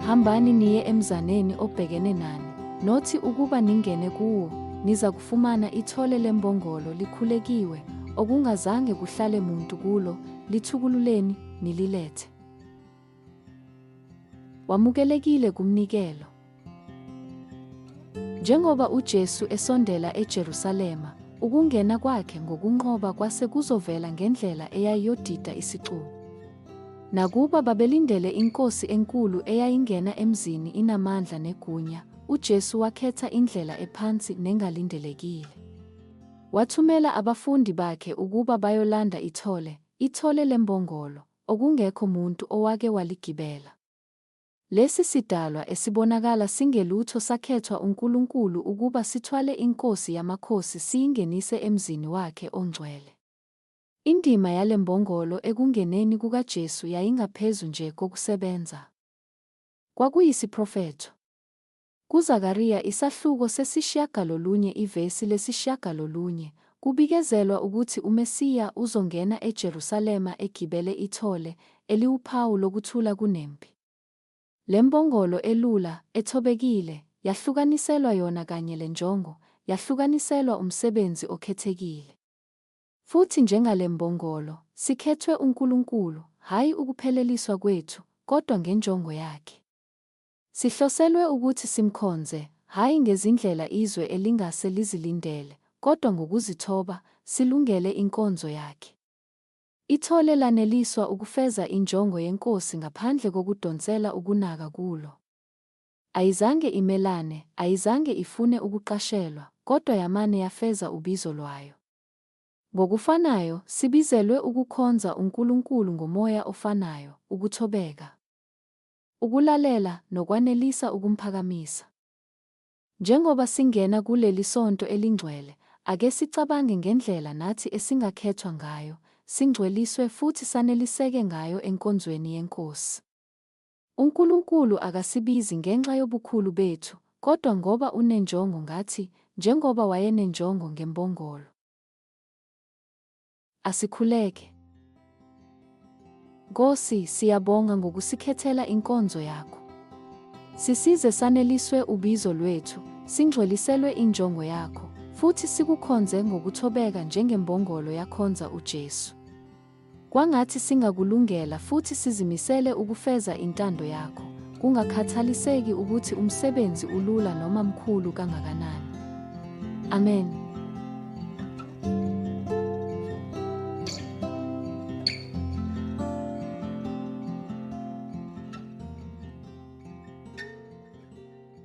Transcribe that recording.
hambani niye emzaneni obhekene nani, nothi ukuba ningene kuwo, niza kufumana ithole lembongolo likhulekiwe, okungazange kuhlale muntu kulo, lithukululeni, nililethe. Wamukelekile kumnikelo. Njengoba uJesu esondela eJerusalema, ukungena kwakhe ngokunqoba kwase kuzovela ngendlela eyayiyodida isicubu. Nakuba babelindele inkosi enkulu eyayingena emzini inamandla negunya, uJesu wakhetha indlela ephansi nengalindelekile. Wathumela abafundi bakhe ukuba bayolanda ithole lembongolo, okungekho muntu owake waligibela. Lesi sidalwa esibonakala singelutho sakhethwa uNkulunkulu ukuba sithwale inkosi yamakhosi siyingenise emzini wakhe ongcwele. Indima yale mbongolo ekungeneni kukaJesu yayingaphezu nje kokusebenza. Kwakuyisiprofetho. KuZakhariya isahluko sesishiyagalolunye ivesi lesishiyagalolunye, kubikezelwa ukuthi uMesiya uzongena eJerusalema egibele ithole, eliwuphawu lokuthula kunempi. Le mbongolo elula, ethobekile, yahlukaniselwa yona kanye lenjongo, yahlukaniselwa umsebenzi okhethekile. Futhi njengale mbongolo, sikhethwe uNkulunkulu, hhayi ukupheleliswa kwethu, kodwa ngenjongo yakhe. Sihloselwe ukuthi simkhonze, hhayi ngezindlela izwe elingase lizilindele, kodwa ngokuzithoba, silungele inkonzo yakhe. Ithole laneliswa ukufeza injongo yenkosi ngaphandle kokudonsela ukunaka kulo. Ayizange imelane, ayizange ifune ukuqashelwa, kodwa yamane yafeza ubizo lwayo. Ngokufanayo, sibizelwe ukukhonza uNkulunkulu ngomoya ofanayo, ukuthobeka, ukulalela, nokwanelisa ukumphakamisa. Njengoba singena kuleli sonto elingcwele, ake sicabange ngendlela nathi esingakhethwa ngayo, singcweliswe futhi saneliseke ngayo enkonzweni yenkosi. uNkulunkulu akasibizi ngenxa yobukhulu bethu, kodwa ngoba unenjongo ngathi, njengoba wayenenjongo ngembongolo. Asikhuleke. Nkosi, siyabonga ngokusikhethela inkonzo yakho. Sisize saneliswe ubizo lwethu, singcweliselwe injongo yakho, futhi sikukhonze ngokuthobeka njengembongolo yakhonza uJesu. Kwangathi singakulungela futhi sizimisele ukufeza intando yakho, kungakhathaliseki ukuthi umsebenzi ulula noma mkhulu kangakanani. Amen.